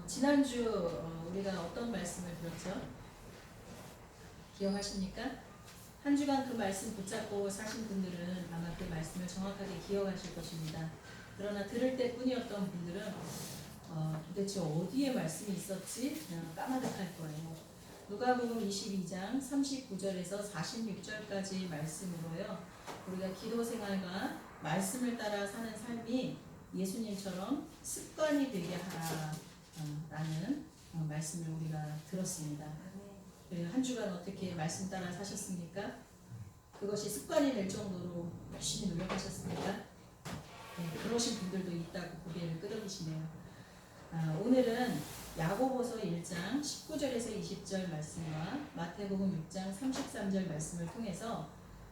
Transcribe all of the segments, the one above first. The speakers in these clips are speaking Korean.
지난주 우리가 어떤 말씀을 들었죠? 기억하십니까? 한 주간 그 말씀 붙잡고 사신 분들은 아마 그 말씀을 정확하게 기억하실 것입니다. 그러나 들을 때뿐이었던 분들은 도대체 어디에 말씀이 있었지? 그냥 까마득할 거예요. 누가복음 22장 39절에서 46절까지 말씀으로요. 우리가 기도 생활과 말씀을 따라 사는 삶이 예수님처럼 습관이 되게 하라 라는 말씀을 우리가 들었습니다. 한 주간 어떻게 말씀 따라 사셨습니까? 그것이 습관이 될 정도로 열심히 노력하셨습니까? 네, 그러신 분들도 있다고 고개를 끄덕이시네요. 오늘은 야고보서 1장 19절에서 20절 말씀과 마태복음 6장 33절 말씀을 통해서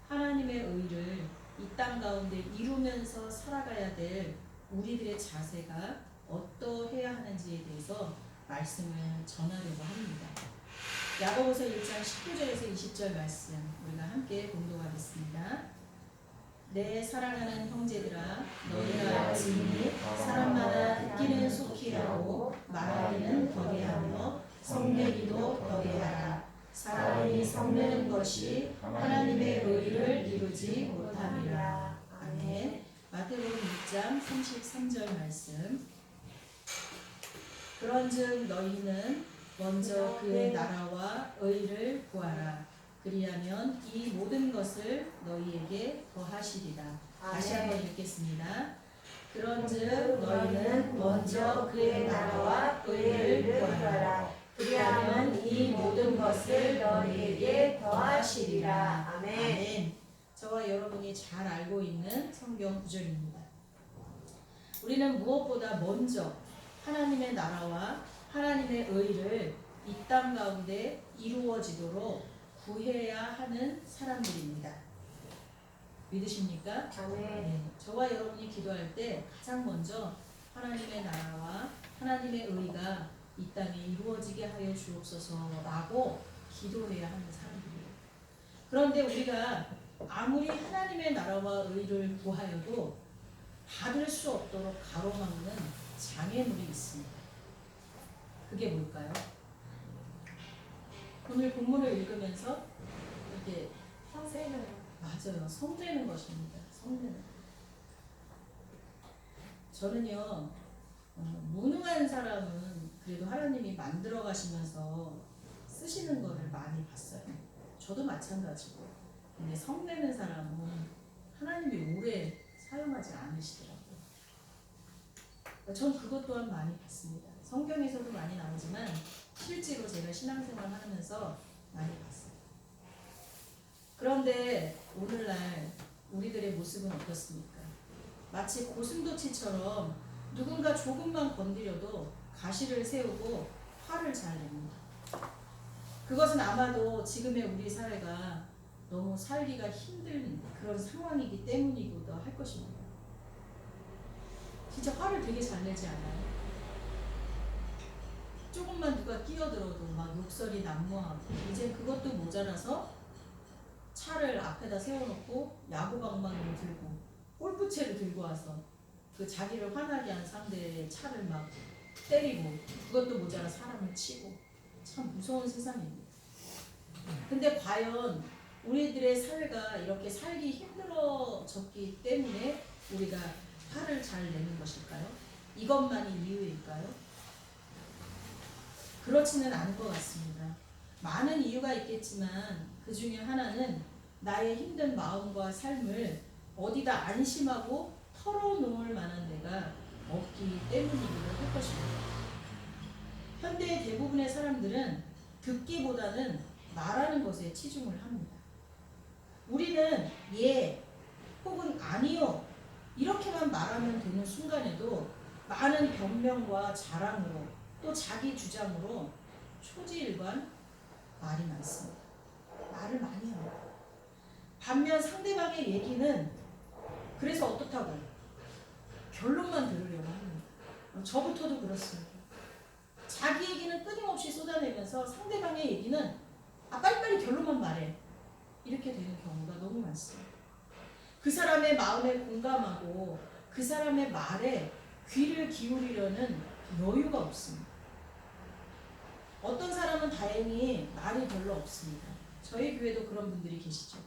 하나님의 의를 이 땅 가운데 이루면서 살아가야 될 우리들의 자세가 어떠해야 하는지에 대해서 말씀을 전하려고 합니다. 야고보서 1장 19절에서 20절 말씀 우리가 함께 공독하겠습니다. 내 사랑하는 형제들아 너희가 진히 사람마다 듣기는 속히 하고 말하기는 더디하며 성내기도 더디하라. 사람이 성내는 것이 하나님의 의를 이루지 못함이라. 아멘. 마태복음 6장 33절 말씀. 그런즉 너희는 먼저 그의 나라와 의를 구하라. 그리하면 이 모든 것을 너희에게 더하시리라. 다시 한번 읽겠습니다. 그런즉 너희는 먼저 그의 나라와 의를 구하라. 그리하면 이 모든 것을 너희에게 더하시리라. 아멘. 아멘. 저와 여러분이 잘 알고 있는 성경 구절입니다. 우리는 무엇보다 먼저 하나님의 나라와 하나님의 의를 이 땅 가운데 이루어지도록 구해야 하는 사람들입니다. 믿으십니까? 네. 저와 여러분이 기도할 때 가장 먼저 하나님의 나라와 하나님의 의가 이 땅에 이루어지게 하여 주옵소서라고 기도해야 하는 사람들이에요. 그런데 우리가 아무리 하나님의 나라와 의를 구하여도 받을 수 없도록 가로막는 장애물이 있습니다. 그게 뭘까요? 오늘 본문을 읽으면서 이렇게 성내는 맞아요. 성내는 것입니다. 성내는. 저는요 무능한 사람은 그래도 하나님이 만들어 가시면서 쓰시는 거를 많이 봤어요. 저도 마찬가지고. 근데 성내는 사람은 하나님이 오래 사용하지 않으시더라고요. 전 그것 또한 많이 봤습니다. 성경에서도 많이 나오지만 실제로 제가 신앙생활 하면서 많이 봤어요. 그런데 오늘날 우리들의 모습은 어떻습니까? 마치 고슴도치처럼 누군가 조금만 건드려도 가시를 세우고 화를 잘 냅니다. 그것은 아마도 지금의 우리 사회가 너무 살기가 힘든 그런 상황이기 때문이기도 할 것입니다. 진짜 화를 되게 잘 내지 않아요? 조금만 누가 끼어들어도 막 욕설이 난무하고 이제 그것도 모자라서 차를 앞에다 세워놓고 야구방망이를 들고 골프채를 들고 와서 그 자기를 화나게 한 상대의 차를 막 때리고 그것도 모자라 사람을 치고 참 무서운 세상입니다. 근데 과연 우리들의 사회가 이렇게 살기 힘들어졌기 때문에 우리가 화를 잘 내는 것일까요? 이것만이 이유일까요? 그렇지는 않은 것 같습니다. 많은 이유가 있겠지만 그 중에 하나는 나의 힘든 마음과 삶을 어디다 안심하고 털어놓을 만한 데가 없기 때문이기도 할 것입니다. 현대의 대부분의 사람들은 듣기보다는 말하는 것에 치중을 합니다. 우리는 예 혹은 아니요 이렇게만 말하면 되는 순간에도 많은 변명과 자랑으로 또 자기 주장으로 초지일관 말이 많습니다. 말을 많이 합니다. 반면 상대방의 얘기는 그래서 어떻다고 결론만 들으려고 합니다. 저부터도 그렇습니다. 자기 얘기는 끊임없이 쏟아내면서 상대방의 얘기는 빨리빨리 결론만 말해 이렇게 되는 경우가 너무 많습니다. 그 사람의 마음에 공감하고 그 사람의 말에 귀를 기울이려는 여유가 없습니다. 어떤 사람은 다행히 말이 별로 없습니다. 저희 교회도 그런 분들이 계시죠.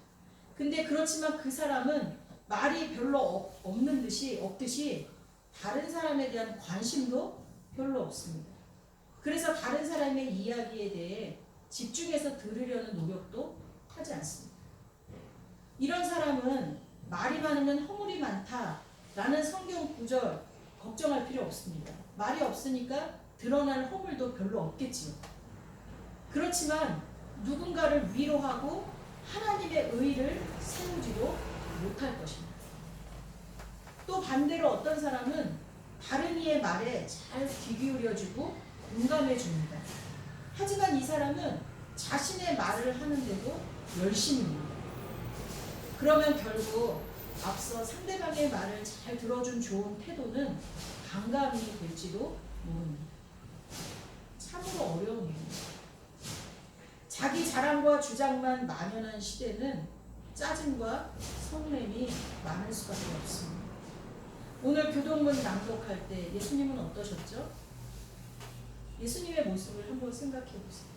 근데 그렇지만 그 사람은 말이 별로 없듯이 다른 사람에 대한 관심도 별로 없습니다. 그래서 다른 사람의 이야기에 대해 집중해서 들으려는 노력도 하지 않습니다. 이런 사람은 말이 많으면 허물이 많다라는 성경 구절 걱정할 필요 없습니다. 말이 없으니까 드러날 허물도 별로 없겠지요. 그렇지만 누군가를 위로하고 하나님의 의를 세우지도 못할 것입니다. 또 반대로 어떤 사람은 다른 이의 말에 잘 귀 기울여주고 공감해 줍니다. 하지만 이 사람은 자신의 말을 하는데도 열심히 합니다. 그러면 결국 앞서 상대방의 말을 잘 들어준 좋은 태도는 반감이 될지도 모릅니다. 참으로 어려운 일입니다. 자기 자랑과 주장만 만연한 시대는 짜증과 성냄이 많을 수밖에 없습니다. 오늘 교동문 낭독할 때 예수님은 어떠셨죠? 예수님의 모습을 한번 생각해 보세요.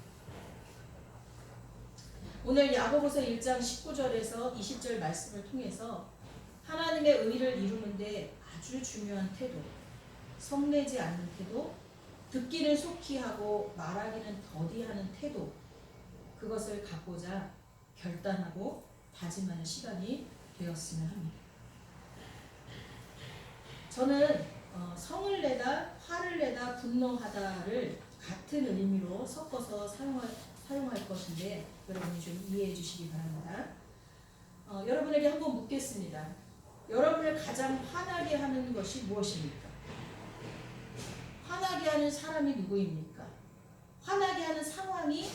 오늘 야고보서 1장 19절에서 20절 말씀을 통해서 하나님의 의를 이루는데 아주 중요한 태도, 성내지 않는 태도, 듣기는 속히 하고 말하기는 더디하는 태도, 그것을 갖고자 결단하고 다짐하는 시간이 되었으면 합니다. 저는 성을 내다, 화를 내다, 분노하다를 같은 의미로 섞어서 사용할 것인데 여러분이 좀 이해해 주시기 바랍니다. 여러분에게 한번 묻겠습니다. 여러분을 가장 화나게 하는 것이 무엇입니까? 화나게 하는 사람이 누구입니까? 화나게 하는 상황이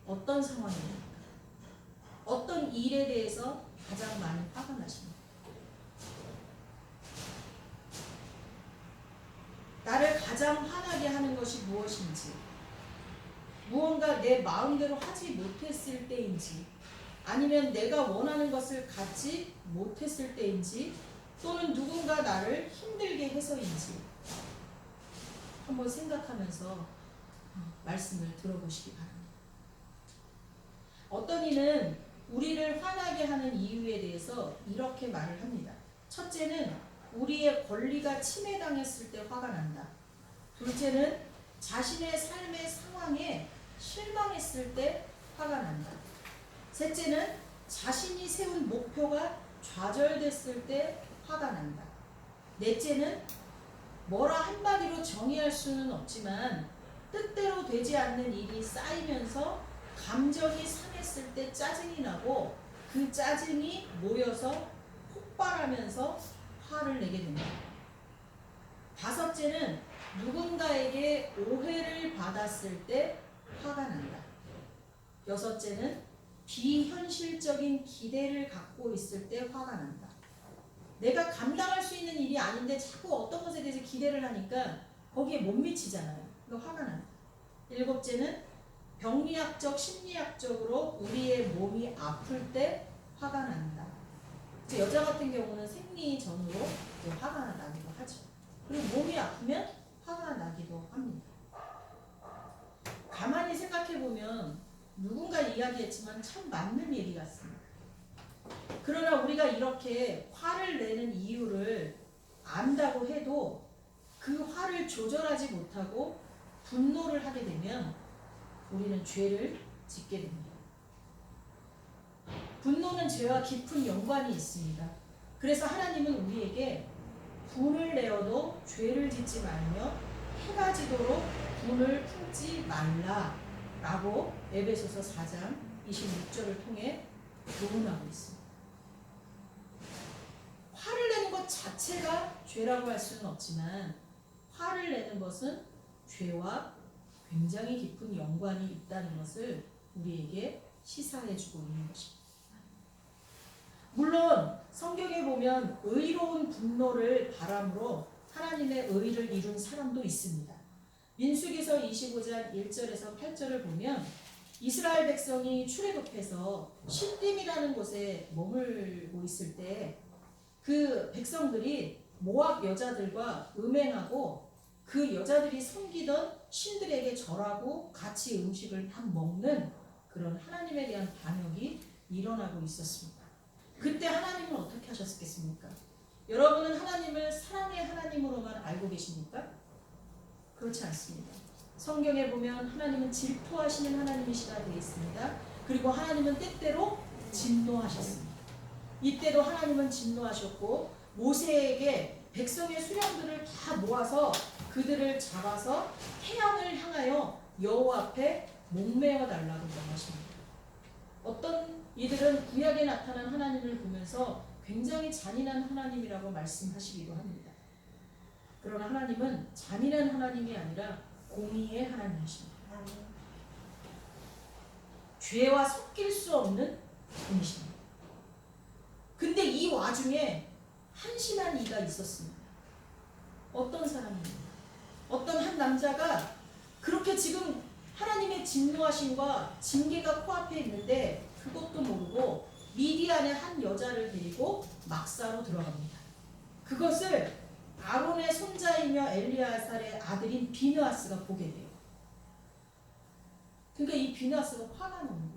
어떤 상황입니까? 어떤 일에 대해서 가장 많이 화가 나십니까? 나를 가장 화나게 하는 것이 무엇인지, 무언가 내 마음대로 하지 못했을 때인지, 아니면 내가 원하는 것을 갖지 못했을 때인지, 또는 누군가 나를 힘들게 해서인지 한번 생각하면서 말씀을 들어보시기 바랍니다. 어떤 이는 우리를 화나게 하는 이유에 대해서 이렇게 말을 합니다. 첫째는 우리의 권리가 침해당했을 때 화가 난다. 둘째는 자신의 삶의 상황에 실망했을 때 화가 난다. 셋째는 자신이 세운 목표가 좌절됐을 때 화가 난다. 넷째는 뭐라 한마디로 정의할 수는 없지만 뜻대로 되지 않는 일이 쌓이면서 감정이 상했을 때 짜증이 나고 그 짜증이 모여서 폭발하면서 화를 내게 된다. 다섯째는 누군가에게 오해를 받았을 때 화가 난다. 여섯째는 비현실적인 기대를 갖고 있을 때 화가 난다. 내가 감당할 수 있는 일이 아닌데 자꾸 어떤 것에 대해서 기대를 하니까 거기에 못 미치잖아요. 그러니까 화가 난다. 일곱째는 병리학적, 심리학적으로 우리의 몸이 아플 때 화가 난다. 여자 같은 경우는 생리 전후로 화가 나기도 하죠. 그리고 몸이 아프면 화가 나기도 합니다. 가만히 생각해보면 누군가 이야기했지만 참 맞는 얘기 같습니다. 그러나 우리가 이렇게 화를 내는 이유를 안다고 해도 그 화를 조절하지 못하고 분노를 하게 되면 우리는 죄를 짓게 됩니다. 분노는 죄와 깊은 연관이 있습니다. 그래서 하나님은 우리에게 분을 내어도 죄를 짓지 말며 해가 지도록 분을 품지 말라라고 에베소서 4장 26절을 통해 교훈하고 있습니다. 화를 내는 것 자체가 죄라고 할 수는 없지만 화를 내는 것은 죄와 굉장히 깊은 연관이 있다는 것을 우리에게 시사해주고 있는 것입니다. 물론 성경에 보면 의로운 분노를 바람으로 하나님의 의를 이룬 사람도 있습니다. 민수기서 25장 1절에서 8절을 보면 이스라엘 백성이 출애굽해서 신딤이라는 곳에 머물고 있을 때 그 백성들이 모압 여자들과 음행하고 그 여자들이 섬기던 신들에게 절하고 같이 음식을 다 먹는 그런 하나님에 대한 반역이 일어나고 있었습니다. 그때 하나님은 어떻게 하셨겠습니까? 여러분은 하나님을 사랑의 하나님으로만 알고 계십니까? 그렇지 않습니다. 성경에 보면 하나님은 질투하시는 하나님이시라 되어 있습니다. 그리고 하나님은 때때로 진노하셨습니다. 이때도 하나님은 진노하셨고 모세에게 백성의 수령들을 다 모아서 그들을 잡아서 태양을 향하여 여호와 앞에 목매어 달라고 명하십니다. 어떤 이들은 구약에 나타난 하나님을 보면서 굉장히 잔인한 하나님이라고 말씀하시기도 합니다. 그러나 하나님은 잔인한 하나님이 아니라 공의의 하나님이십니다. 죄와 섞일 수 없는 분이십니다. 근데 이 와중에 한심한 이가 있었습니다. 어떤 사람입니까? 어떤 한 남자가 그렇게 지금 하나님의 진노하심과 징계가 코앞에 있는데 그것도 모르고 미디안의 한 여자를 데리고 막사로 들어갑니다. 그것을 아론의 손자이며 엘리아살의 아들인 비느하스가 보게 돼요. 그러니까 이 비느하스가 화가 나는 거예요.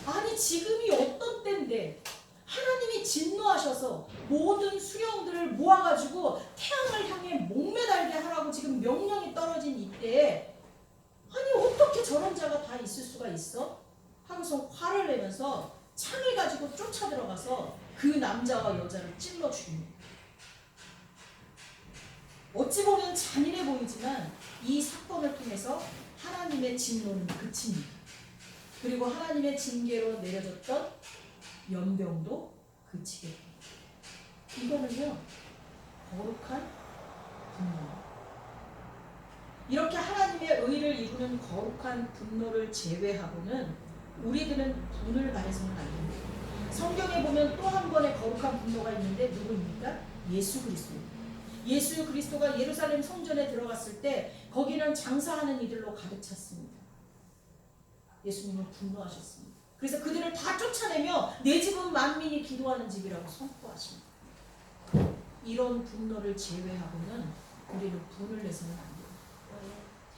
아니 지금이 어떤 때인데 하나님이 진노하셔서 모든 수령들을 모아가지고 태양을 향해 목매달게 하라고 지금 명령이 떨어진 이때에 아니 어떻게 저런 자가 다 있을 수가 있어? 하고서 화를 내면서 창을 가지고 쫓아 들어가서 그 남자와 여자를 찔러 죽입니다. 어찌 보면 잔인해 보이지만 이 사건을 통해서 하나님의 진노는 그칩니다. 그리고 하나님의 징계로 내려졌던 연병도 그치게 됩니다. 이거는요 거룩한 분노. 이렇게 하나님의 의를 이루는 거룩한 분노를 제외하고는 우리들은 분을 가해서는 안 됩니다. 성경에 보면 또 한 번의 거룩한 분노가 있는데 누구입니까? 예수 그리스도입니다. 예수 그리스도가 예루살렘 성전에 들어갔을 때 거기는 장사하는 이들로 가득 찼습니다. 예수님은 분노하셨습니다. 그래서 그들을 다 쫓아내며 내 집은 만민이 기도하는 집이라고 선포하십니다. 이런 분노를 제외하고는 우리는 분을 내서는 안 됩니다.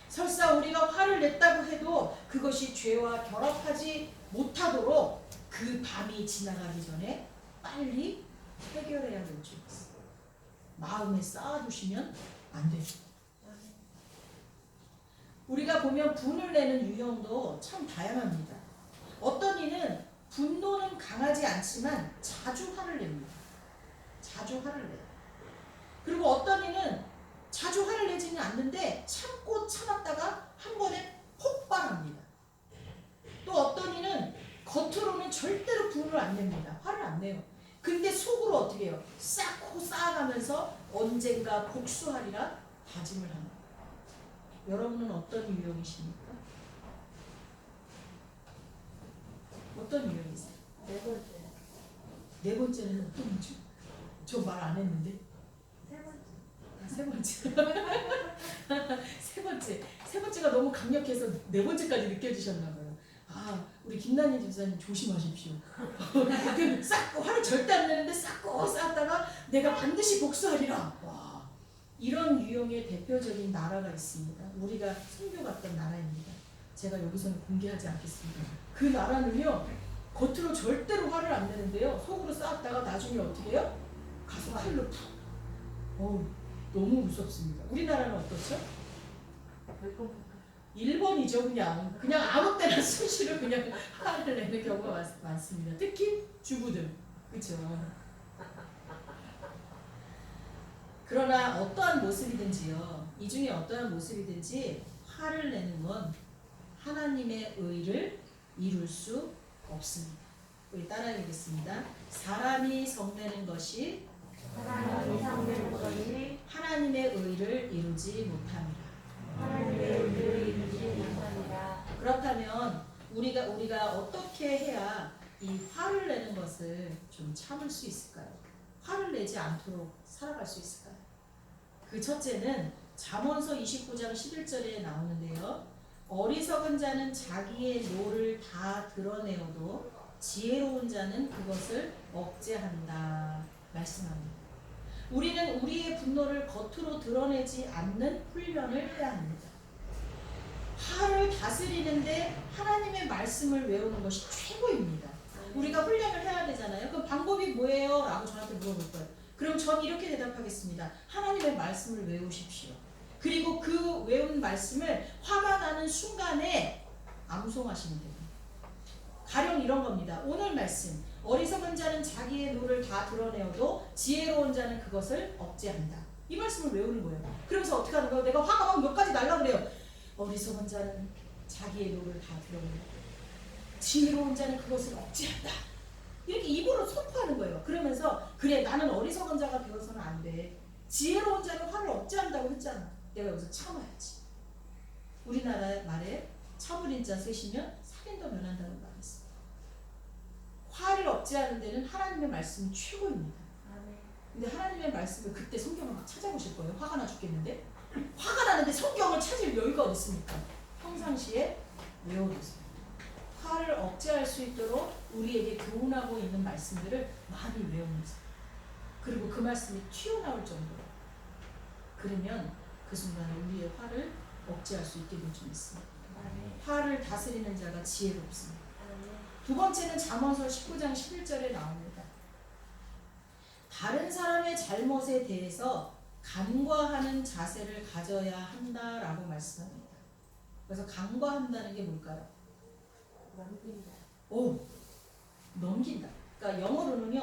설사 우리가 화를 냈다고 해도 그것이 죄와 결합하지 못하도록 그 밤이 지나가기 전에 빨리 해결해야 될 줄 있습니다. 마음에 쌓아두시면 안 됩니다. 우리가 보면 분을 내는 유형도 참 다양합니다. 어떤 이는 분노는 강하지 않지만 자주 화를 냅니다. 자주 화를 내요. 그리고 어떤 이는 자주 화를 내지는 않는데 참고 참았다가 한 번에 폭발합니다. 또 어떤 이는 겉으로는 절대로 분을 안 냅니다. 화를 안 내요. 근데 속으로 어떻게 해요? 쌓고 쌓아가면서 언젠가 복수하리라 다짐을 합니다. 여러분은 어떤 유형이십니까? 어떤 유형이세요? 네 번째. 네 번째는 어떤 거죠? 저 말 안 했는데. 세 번째. 세 번째가 너무 강력해서 네 번째까지 느껴지셨나 봐요. 아, 우리 김난희 집사님 조심하십시오. 쌓고 화를 절대 안 내는데 쌓고 쌓았다가 내가 반드시 복수하리라. 와, 이런 유형의 대표적인 나라가 있습니다. 우리가 선교 갔던 나라입니다. 제가 여기서는 공개하지 않겠습니다. 그 나라는요, 겉으로 절대로 화를 안 내는데요, 속으로 쌓았다가 나중에 어떻게 해요? 가서 칼로 푹. 너무 무섭습니다. 우리나라는 어떻죠? 일본이죠. 그냥 아무 때나 수시로 그냥 화를 내는 경우가 많습니다. 특히 주부들, 그렇죠. 그러나 어떠한 모습이든지요, 이 중에 어떠한 모습이든지 화를 내는 건 하나님의 의를 이룰 수 없습니다. 우리 따라해보겠습니다. 사람이 성내는 것이 하나님의 의를 이루지 못합니다. 그렇다면 우리가 어떻게 해야 이 화를 내는 것을 좀 참을 수 있을까요? 화를 내지 않도록 살아갈 수 있을까요? 그 첫째는 잠언서 29장 11절에 나오는데요. 어리석은 자는 자기의 노를 다 드러내어도 지혜로운 자는 그것을 억제한다 말씀합니다. 우리는 우리의 분노를 겉으로 드러내지 않는 훈련을 해야 합니다. 화를 다스리는데 하나님의 말씀을 외우는 것이 최고입니다. 우리가 훈련을 해야 되잖아요. 그럼 방법이 뭐예요? 라고 저한테 물어볼 거예요. 그럼 전 이렇게 대답하겠습니다. 하나님의 말씀을 외우십시오. 그리고 그 외운 말씀을 화가 나는 순간에 암송하시면 됩니다. 가령 이런 겁니다. 오늘 말씀. 어리석은 자는 자기의 노를 다 드러내어도 지혜로운 자는 그것을 억제한다. 이 말씀을 외우는 거예요. 그러면서 어떻게 하는 거예요? 내가 화가 막 몇 가지 날라 그래요. 어리석은 자는 자기의 노를 다 드러내고 지혜로운 자는 그것을 억제한다. 이렇게 입으로 선포하는 거예요. 그러면서 그래 나는 어리석은 자가 되어서는 안 돼. 지혜로운 자는 화를 억제한다고 했잖아. 내가 여기서 참아야지. 우리나라 말에 참을인 자 쓰시면 살인도 면한다고 말했어. 화를 억제하는 데는 하나님의 말씀이 최고입니다. 근데 하나님의 말씀을 그때 성경을 막 찾아보실 거예요. 화가 나 죽겠는데 화가 나는데 성경을 찾을 여유가 어디 있습니까? 평상시에 외워두세요. 화를 억제할 수 있도록 우리에게 교훈하고 있는 말씀들을 많이 외우면서 그리고 그 말씀이 튀어나올 정도로 그러면 그 순간에 우리의 화를 억제할 수 있게 될 줄 믿습니다. 화를 다스리는 자가 지혜롭습니다. 두 번째는 잠언서 19장 11절에 나옵니다. 다른 사람의 잘못에 대해서 간과하는 자세를 가져야 한다라고 말씀합니다. 그래서 간과한다는 게 뭘까요? 넘긴다. 오, 넘긴다. 그러니까 영어로는요,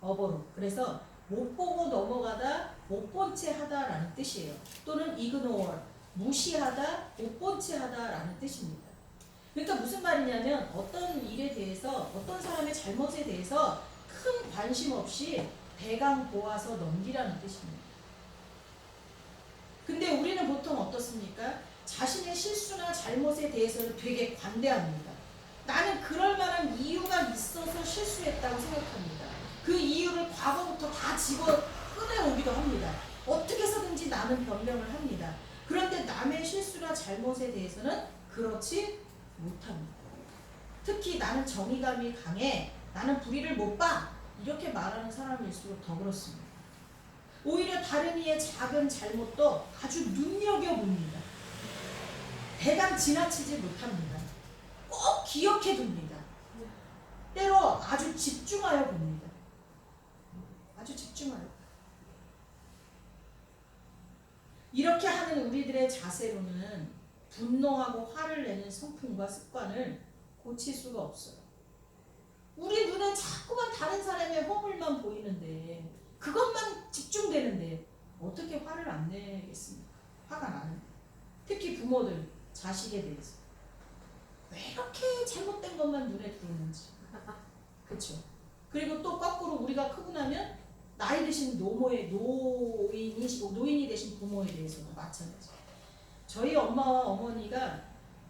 어버로. 그래서 못 보고 넘어가다, 못 본 채 하다라는 뜻이에요. 또는 ignore, 무시하다, 못 본 채 하다라는 뜻입니다. 그러니까 무슨 말이냐면 어떤 일에 대해서, 어떤 사람의 잘못에 대해서 큰 관심 없이 대강 보아서 넘기라는 뜻입니다. 근데 우리는 보통 어떻습니까? 자신의 실수나 잘못에 대해서는 되게 관대합니다. 나는 그럴 만한 이유가 있어서 실수했다고 생각합니다. 그 이유를 과거부터 다 집어 꺼내오기도 합니다. 어떻게 해서든지 나는 변명을 합니다. 그런데 남의 실수나 잘못에 대해서는 그렇지 못합니다. 특히 나는 정의감이 강해, 나는 불의를 못 봐, 이렇게 말하는 사람일수록 더 그렇습니다. 오히려 다른 이의 작은 잘못도 아주 눈여겨봅니다. 대강 지나치지 못합니다. 꼭 기억해 둡니다. 때로 아주 집중하여 봅니다. 아주 집중하여. 이렇게 하는 우리들의 자세로는 분노하고 화를 내는 성품과 습관을 고칠 수가 없어요. 우리 눈에 자꾸만 다른 사람의 허물만 보이는데 그것만 집중되는데 어떻게 화를 안 내겠습니까? 화가 나는데. 특히 부모들, 자식에 대해서 왜 이렇게 잘못된 것만 눈에 들어오는지. 그렇죠? 그리고 또 거꾸로 우리가 크고 나면 나이 드신 노인이 되신 부모에 대해서도 마찬가지. 저희 엄마와 어머니가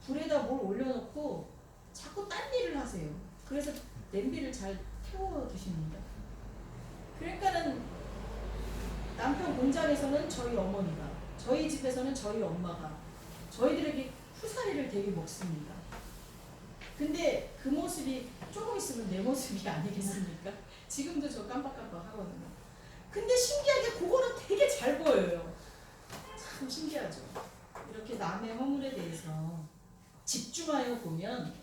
불에다 뭘 올려놓고 자꾸 딴 일을 하세요. 그래서 냄비를 잘 태워 드십니다. 그러니까는 남편 공장에서는 저희 어머니가, 저희 집에서는 저희 엄마가 저희들에게 후사리를 되게 먹습니다. 근데 그 모습이 조금 있으면 내 모습이 아니겠습니까? 지금도 저 깜빡깜빡 하거든요. 근데 신기하게 그거는 되게 잘 보여요. 참 신기하죠. 이렇게 남의 허물에 대해서 집중하여 보면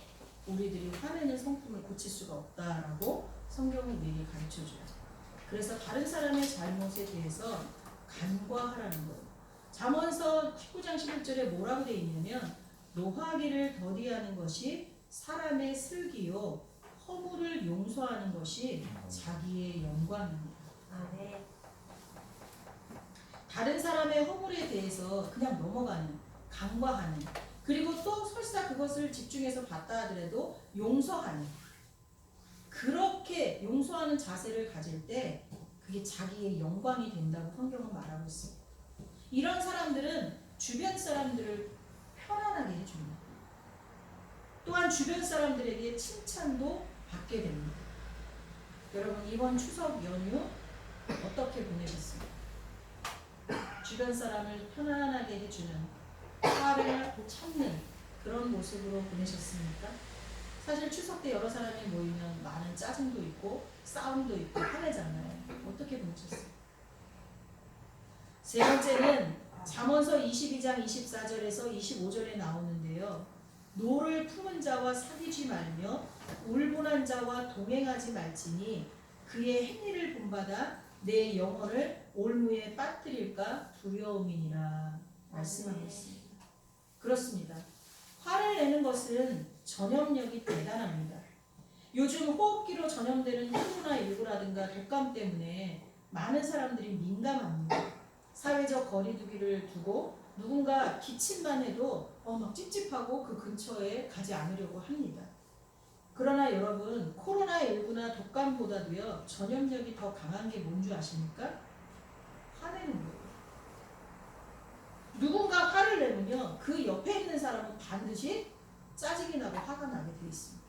우리들이 화내는 성품을 고칠 수가 없다라고 성경은 우리에게 가르쳐줘요. 그래서 다른 사람의 잘못에 대해서 간과하라는 거예요. 잠언서 19장 11절에 뭐라고 되어 있냐면 노하기를 더디하는 것이 사람의 슬기요 허물을 용서하는 것이 자기의 영광입니다. 네. 다른 사람의 허물에 대해서 그냥 넘어가는, 간과하는, 그리고 또 설사 그것을 집중해서 봤다 하더라도 용서하는, 그렇게 용서하는 자세를 가질 때 그게 자기의 영광이 된다고 성경은 말하고 있습니다. 이런 사람들은 주변 사람들을 편안하게 해줍니다. 또한 주변 사람들에게 칭찬도 받게 됩니다. 여러분 이번 추석 연휴 어떻게 보내셨습니까? 주변 사람을 편안하게 해주는, 화를 참는 그런 모습으로 보내셨습니까? 사실 추석 때 여러 사람이 모이면 많은 짜증도 있고 싸움도 있고 화내잖아요. 어떻게 보내셨어요? 세 번째는 잠언서 22장 24절에서 25절에 나오는데요. 노를 품은 자와 사귀지 말며 울분한 자와 동행하지 말지니 그의 행위를 본받아 내 영혼을 올무에 빠뜨릴까 두려움이니라 말씀하고 있습니다. 그렇습니다. 화를 내는 것은 전염력이 대단합니다. 요즘 호흡기로 전염되는 코로나19라든가 독감 때문에 많은 사람들이 민감합니다. 사회적 거리두기를 두고 누군가 기침만 해도 막 찝찝하고 그 근처에 가지 않으려고 합니다. 그러나 여러분, 코로나19나 독감보다도요 전염력이 더 강한 게 뭔 줄 아십니까? 화내는 거예요. 누군가 화를 내면요 그 옆에 있는 사람은 반드시 짜증이 나고 화가 나게 돼 있습니다.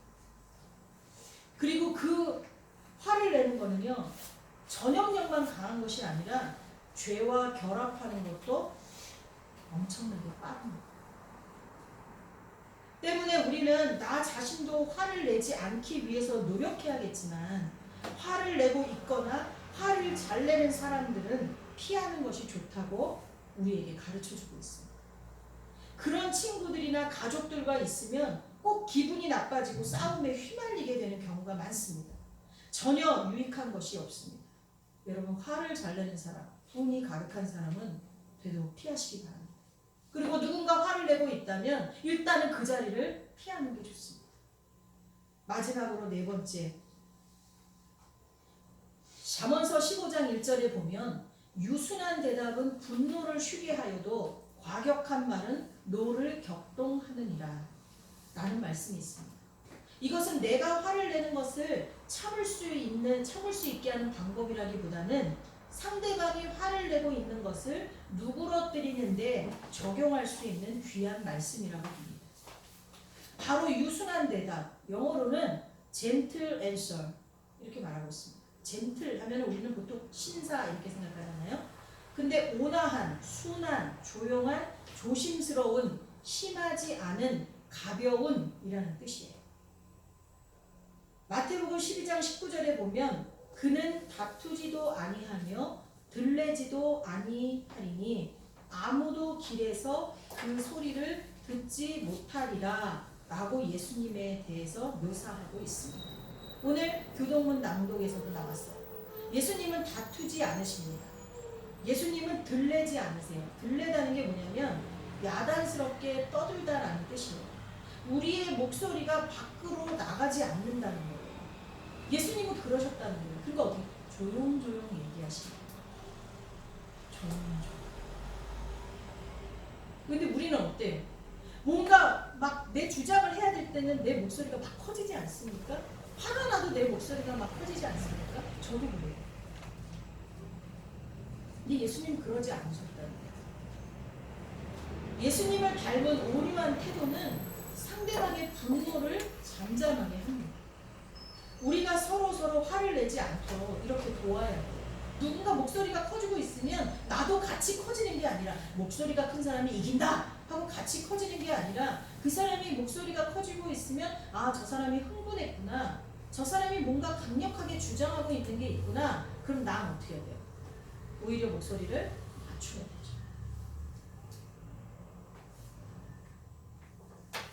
그리고 그 화를 내는 거는요 전염력만 강한 것이 아니라 죄와 결합하는 것도 엄청나게 빠릅니다. 때문에 우리는 나 자신도 화를 내지 않기 위해서 노력해야겠지만 화를 내고 있거나 화를 잘 내는 사람들은 피하는 것이 좋다고 우리에게 가르쳐주고 있습니다. 그런 친구들이나 가족들과 있으면 꼭 기분이 나빠지고 싸움에 휘말리게 되는 경우가 많습니다. 전혀 유익한 것이 없습니다. 여러분, 화를 잘 내는 사람, 분이 가득한 사람은 되도록 피하시기 바랍니다. 그리고 누군가 화를 내고 있다면 일단은 그 자리를 피하는 게 좋습니다. 마지막으로 네 번째, 잠언서 15장 1절에 보면 유순한 대답은 분노를 쉬게 하여도 과격한 말은 노를 격동하느니라 라는 말씀이 있습니다. 이것은 내가 화를 내는 것을 참을 수 있게 하는 방법이라기보다는 상대방이 화를 내고 있는 것을 누그러뜨리는데 적용할 수 있는 귀한 말씀이라고 합니다. 바로 유순한 대답, 영어로는 gentle answer 이렇게 말하고 있습니다. gentle 하면 우리는 보통 신사 이렇게 생각하잖아요. 근데 온화한, 순한, 조용한, 조심스러운, 심하지 않은, 가벼운 이라는 뜻이에요. 마태복음 12장 19절에 보면 그는 다투지도 아니하며 들레지도 아니하리니 아무도 길에서 그 소리를 듣지 못하리라 라고 예수님에 대해서 묘사하고 있습니다. 오늘 교동문 낭독에서도 나왔어요. 예수님은 다투지 않으십니다. 예수님은 들레지 않으세요. 들레다는 게 뭐냐면 야단스럽게 떠들다라는 뜻이에요. 우리의 목소리가 밖으로 나가지 않는다는 거예요. 예수님은 그러셨다는 거예요. 그러니까 어떻게 조용조용 얘기하시는 거예요. 조용조용. 근데 우리는 어때요? 뭔가 막 내 주장을 해야 될 때는 내 목소리가 막 커지지 않습니까? 화가 나도 내 목소리가 막 커지지 않습니까? 저도 그래요. 근데 예수님 그러지 않으셨다는 거예요. 예수님을 닮은 온유한 태도는 상대방의 분노를 잠잠하게 합니다. 우리가 서로 화를 내지 않도록 이렇게 도와야 돼요. 누군가 목소리가 커지고 있으면 나도 같이 커지는 게 아니라 목소리가 큰 사람이 이긴다 하고 같이 커지는 게 아니라 그 사람이 목소리가 커지고 있으면 아, 저 사람이 흥분했구나. 저 사람이 뭔가 강력하게 주장하고 있는 게 있구나. 그럼 난 어떻게 해야 돼요? 오히려 목소리를 낮춰야 되죠.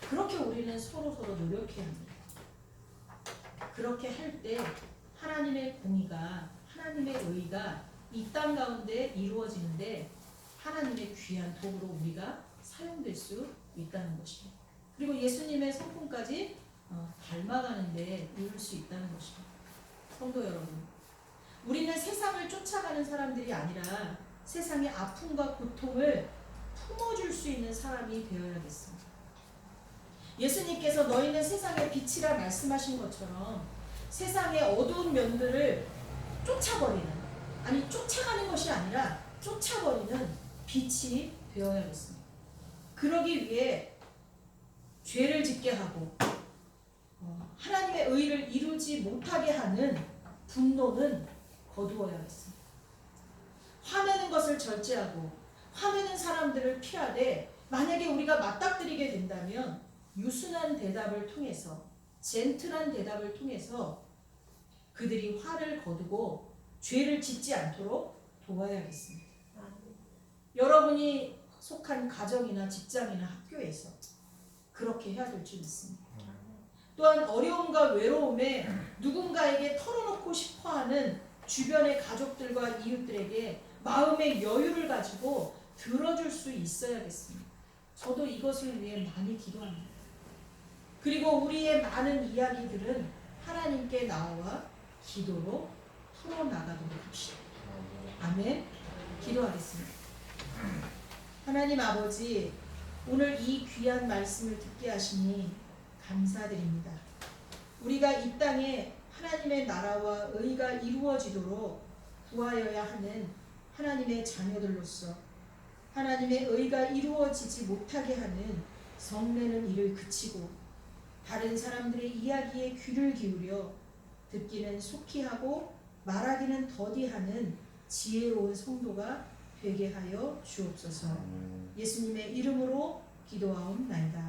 그렇게 우리는 서로 노력해야 합니다. 그렇게 할 때 하나님의 공의가, 하나님의 의가 이 땅 가운데 이루어지는데 하나님의 귀한 도구로 우리가 사용될 수 있다는 것입니다. 그리고 예수님의 성품까지 닮아가는 데 이룰 수 있다는 것입니다. 성도 여러분, 우리는 세상을 쫓아가는 사람들이 아니라 세상의 아픔과 고통을 품어줄 수 있는 사람이 되어야겠습니다. 예수님께서 너희는 세상의 빛이라 말씀하신 것처럼 세상의 어두운 면들을 쫓아버리는, 아니 쫓아가는 것이 아니라 쫓아버리는 빛이 되어야겠습니다. 그러기 위해 죄를 짓게 하고 하나님의 의를 이루지 못하게 하는 분노는 거두어야겠습니다. 화내는 것을 절제하고 화내는 사람들을 피하되 만약에 우리가 맞닥뜨리게 된다면 유순한 대답을 통해서, 젠틀한 대답을 통해서 그들이 화를 거두고 죄를 짓지 않도록 도와야겠습니다. 여러분이 속한 가정이나 직장이나 학교에서 그렇게 해야 될 줄 믿습니다. 또한 어려움과 외로움에 누군가에게 털어놓고 싶어하는 주변의 가족들과 이웃들에게 마음의 여유를 가지고 들어줄 수 있어야겠습니다. 저도 이것을 위해 많이 기도합니다. 그리고 우리의 많은 이야기들은 하나님께 나와 기도로 풀어나가도록 합시다. 아멘. 기도하겠습니다. 하나님 아버지, 오늘 이 귀한 말씀을 듣게 하시니 감사드립니다. 우리가 이 땅에 하나님의 나라와 의가 이루어지도록 구하여야 하는 하나님의 자녀들로서 하나님의 의가 이루어지지 못하게 하는 성내는 일을 그치고 다른 사람들의 이야기에 귀를 기울여 듣기는 속히 하고 말하기는 더디하는 지혜로운 성도가 되게 하여 주옵소서. 예수님의 이름으로 기도하옵나이다.